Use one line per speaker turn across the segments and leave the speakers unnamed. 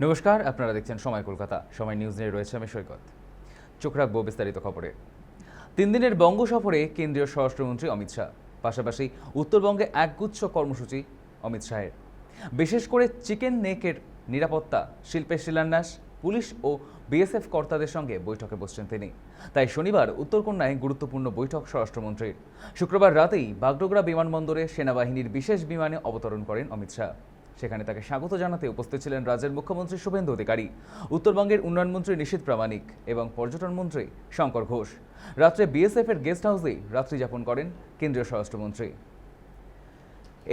নমস্কার, আপনারা দেখছেন সময় কলকাতা। সময় নিউজ নিয়ে রয়েছে আমি সৈকত। চোখ রাখবো বিস্তারিত খবরে। 3 দিনের বঙ্গ সফরে কেন্দ্রীয় স্বরাষ্ট্রমন্ত্রী অমিত শাহ, পাশাপাশি উত্তরবঙ্গে একগুচ্ছ কর্মসূচি অমিত শাহের। বিশেষ করে চিকেন নেকের নিরাপত্তা শিল্পের শিলান্যাস, পুলিশ ও বিএসএফ কর্তাদের সঙ্গে বৈঠকে বসছেন তিনি। তাই শনিবার উত্তরকন্যায় গুরুত্বপূর্ণ বৈঠক স্বরাষ্ট্রমন্ত্রীর। শুক্রবার রাতেই বাগডোগরা বিমানবন্দরে সেনাবাহিনীর বিশেষ বিমানে অবতরণ করেন অমিত শাহ। সেখানে তাকে স্বাগত জানাতে উপস্থিত ছিলেন রাজ্যের মুখ্যমন্ত্রী শুভেন্দু অধিকারী, উত্তরবঙ্গের উন্নয়নমন্ত্রী নিশীথ প্রামাণিক এবং পর্যটন মন্ত্রী শঙ্কর ঘোষ। রাত্রে বিএসএফ এর গেস্ট হাউসেই রাত্রি যাপন করেন কেন্দ্রীয় স্বরাষ্ট্রমন্ত্রী।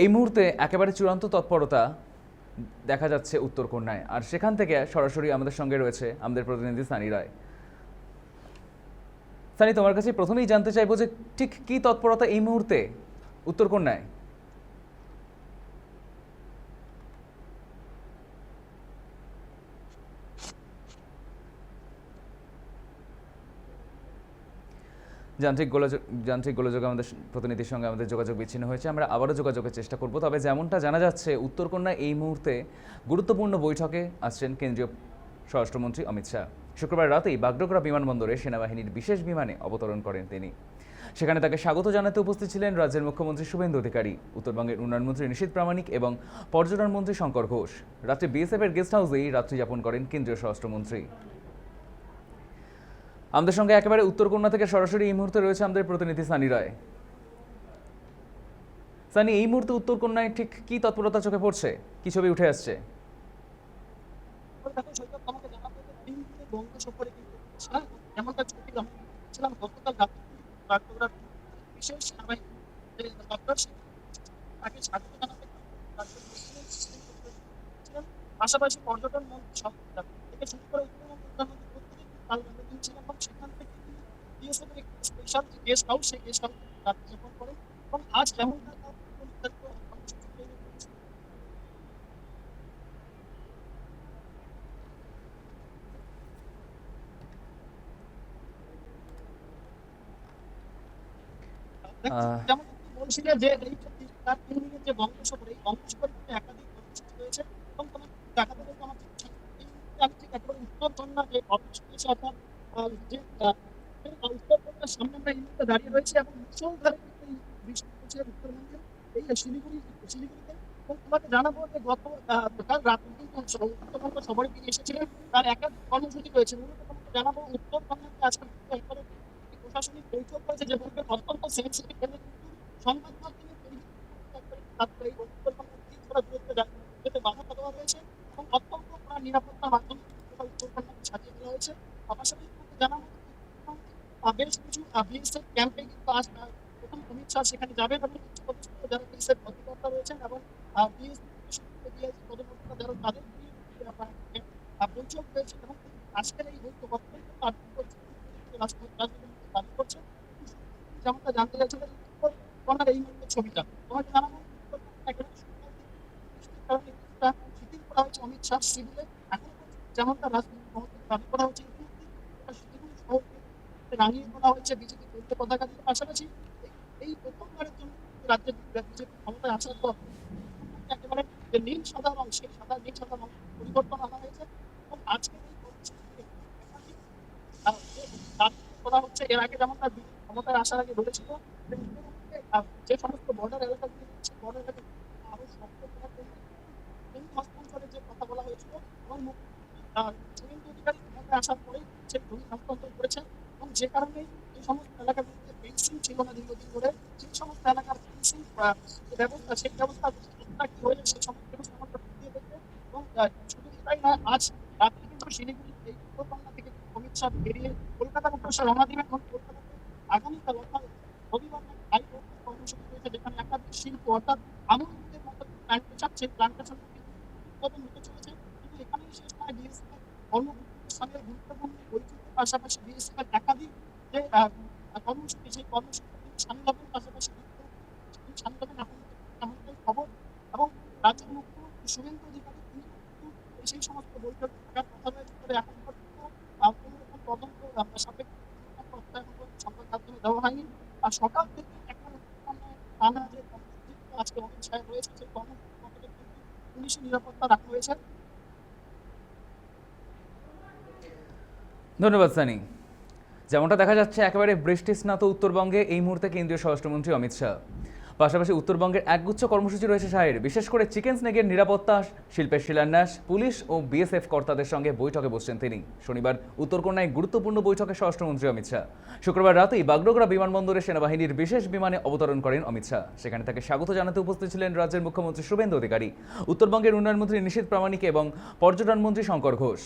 এই মুহূর্তে একেবারে চূড়ান্ত তৎপরতা দেখা যাচ্ছে উত্তরকন্যায়, আর সেখান থেকে সরাসরি আমাদের সঙ্গে রয়েছে আমাদের প্রতিনিধি সানি রায়। সানি, তোমার কাছে প্রথমেই জানতে চাইবো যে ঠিক কি তৎপরতা এই মুহূর্তে উত্তরকন্যায়? যান্ত্রিক গোলযোগে আমাদের প্রতিনিধির সঙ্গে আমাদের যোগাযোগ বিচ্ছিন্ন হয়েছে। আমরা আবারও যোগাযোগের চেষ্টা করব। তবে যেমনটা জানা যাচ্ছে, উত্তরকন্যায় এই মুহূর্তে গুরুত্বপূর্ণ বৈঠকে আসছেন কেন্দ্রীয় স্বরাষ্ট্রমন্ত্রী অমিত শাহ। শুক্রবার রাতেই বাগডোগরা বিমানবন্দরে সেনাবাহিনীর বিশেষ বিমানে অবতরণ করেন তিনি। সেখানে তাকে স্বাগত জানাতে উপস্থিত ছিলেন রাজ্যের মুখ্যমন্ত্রী শুভেন্দু অধিকারী, উত্তরবঙ্গের উন্নয়নমন্ত্রী নিশীথ প্রামাণিক এবং পর্যটন মন্ত্রী শঙ্কর ঘোষ। রাত্রে বিএসএফ এর গেস্ট হাউসেই রাত্রি যাপন করেন কেন্দ্রীয় স্বরাষ্ট্রমন্ত্রী। আমাদের সঙ্গে একেবারে উত্তরকন্যা থেকে সরাসরি এই মুহূর্তে রয়েছে আমাদের প্রতিনিধি সানি রায়। সানি, এই মুহূর্তে উত্তরকন্যায় ঠিক কি তৎপরতা চোখে পড়ছে, কি ছবি উঠে আসছে?
পাশাপাশি পর্যটন মন্ত্রী থেকে শুরু করে প্রধানমন্ত্রী প্রত্যেকেই কাল দিন ছিলেন এবং সেখান থেকে বিএসএফ এর একটি স্পেশাল যে গেস্ট হাউস, সেই গেস্ট হাউস রাত্রি যাপন করেন এবং আজ যেমনটা কর্মসূচি তৈরি করেছে। যেমন বলছিলেন যে এই যে তার 3 দিনের যে বঙ্গ সফর, এই বঙ্গ সফরে একাধিক কর্মসূচি রয়েছে এবং তোমার দেখাতে বলতে আমার এই মুহূর্তে আমি ঠিক একেবারে উত্তরকন্যা যে অফিস রয়েছে অর্থাৎ যে উত্তরকন্যার সামনে আমরা এই মুহূর্তে দাঁড়িয়ে রয়েছে এবং মুষলধারে কিন্তু এই বৃষ্টি হচ্ছে উত্তরবঙ্গের এই শিলিগুড়িতে। এবং তোমাকে জানাবো যে কাল রাতে কিন্তু উত্তরবঙ্গ সফরে তিনি এসেছিলেন, তার একাধিক কর্মসূচি রয়েছে। মূলত তোমাকে জানাবো উত্তরবঙ্গকে আজকে একবারে প্রশাসনিক বৈঠক হয়েছে, যে বৈঠক অত্যন্ত সেন্সিটিভ এবং সংবাদ মাধ্যমে যেতে বাধা দেওয়া হয়েছে এবং অত্যন্ত কড়া নিরাপত্তার মাধ্যমে উত্তরকন্যাকে সাজিয়ে দেওয়া হয়েছে। পাশাপাশি জানাবো বেশ কিছু বিএসএফ ক্যাম্পে কিন্তু আজ প্রথম অমিত শাহ সেখানে যাবেন এবং উচ্চপদস্থ যারা বিএসএফ কর্মকর্তা রয়েছেন এবং কর্মকর্তা যারা তাদের বৈঠক রয়েছে এবং আজকের এই বৈঠক অত্যন্ত দাবি করছে। যেমনটা জানতে চাইছিলেন উত্তরকন্যার এই মুহূর্তের ছবিটা তোমাকে জানাবো, কারণে কিছুটা শিথিল করা হয়েছে অমিত শাহ সিভিলে। এখন যেমনটা রাজনীতি দাবি করা হচ্ছে শিলিগুড়ি শহরকে রাঙিয়ে তোলা হয়েছে বিজেপি পতাকা দিয়ে। পাশাপাশি এই প্রথমবারের জন্য রাজ্যের বিজেপি ক্ষমতায় আসার পর একেবারে যে নীল সাদা রং, সেই নীল সাদা রং পরিবর্তন আনা হয়েছে এবং আজকের এই দাবি করা হচ্ছে। এর আগে যেমনটা ক্ষমতায় আসার আগে বলেছিল যে সমস্ত বর্ডার এলাকাগুলি রয়েছে, বর্ডার এলাকা আরো শক্ত করার জন্য হিন্দু হস্তান্তরের যে কথা বলা হয়েছিল এবং শুভেন্দু অধিকারী ক্ষমতায় আসার পরেই সে ভূমি হস্তান্তর করেছেন এবং যে কারণে এই সমস্ত এলাকাগুলিতে ফেন্সিং ছিল না দীর্ঘদিন ধরে, সেই সমস্ত এলাকার ফেন্সিং ব্যবস্থা, সেই ব্যবস্থা কি হয়েছে সেই সমস্ত ব্যবস্থা দিয়ে দেখবে। এবং শুধু তাই নয়, আজ রাত্রে কিন্তু শিলিগুড়ি এই উত্তরকন্যা থেকে অমিত শাহ বেরিয়ে কলকাতার উদ্দেশ্যে রওনা দিবেন এবং কলকাতাতে আগামীকাল অর্থাৎ রবিবার কর্মসূচি রয়েছে, যেখানে একাধিক শিল্প অর্থাৎ আমুল দুধের মতো প্ল্যান্টেশন, সেই প্ল্যান্টেশন উদ্বোধন হতে চলেছে। কিন্তু এখানেই শেষ নয়, বিএসএফ এর কর্মসূচির সঙ্গে গুরুত্বপূর্ণ বৈঠকের পাশাপাশি বিএসএফ এর একাধিক যে কর্মসূচি, সেই কর্মসূচি সামিল হবেন। পাশাপাশি সামিল হবেন এমনটাই খবর এবং রাজ্যের মুখ্যমন্ত্রী শুভেন্দু অধিকারী তিনি কিন্তু সেই সমস্ত বৈঠক থাকার কথা রয়েছে। তবে এখন পর্যন্ত কোনো রকম তদন্ত সাপেক্ষ সংবাদ মাধ্যমে দেওয়া হয়নি। আর সকাল থেকে একটা টানা যে কর্মসূচি আজকে অমিত শাহ রয়েছে, সেই কর্মসূচি পুলিশি নিরাপত্তা রাখা হয়েছে।
ধন্যবাদ সানি। যেমনটা দেখা যাচ্ছে একেবারে বৃষ্টিস্নাত উত্তরবঙ্গে এই মুহূর্তে কেন্দ্রীয় স্বরাষ্ট্রমন্ত্রী অমিত শাহ। পাশাপাশি উত্তরবঙ্গের একগুচ্ছ কর্মসূচি রয়েছে শাহের, বিশেষ করে চিকেন স্নেকের নিরাপত্তা, শিল্পের শিলান্যাস, পুলিশ ও বিএসএফ কর্তাদের সঙ্গে বৈঠকে বসছেন তিনি। শনিবার উত্তরকন্যায় গুরুত্বপূর্ণ বৈঠকে স্বরাষ্ট্রমন্ত্রী অমিত শাহ। শুক্রবার রাতেই বাগডোগরা বিমানবন্দরে সেনাবাহিনীর বিশেষ বিমানে অবতরণ করেন অমিত শাহ। সেখানে তাকে স্বাগত জানাতে উপস্থিত ছিলেন রাজ্যের মুখ্যমন্ত্রী শুভেন্দু অধিকারী, উত্তরবঙ্গের উন্নয়নমন্ত্রী নিশীথ প্রামাণিক এবং পর্যটন মন্ত্রী শঙ্কর ঘোষ।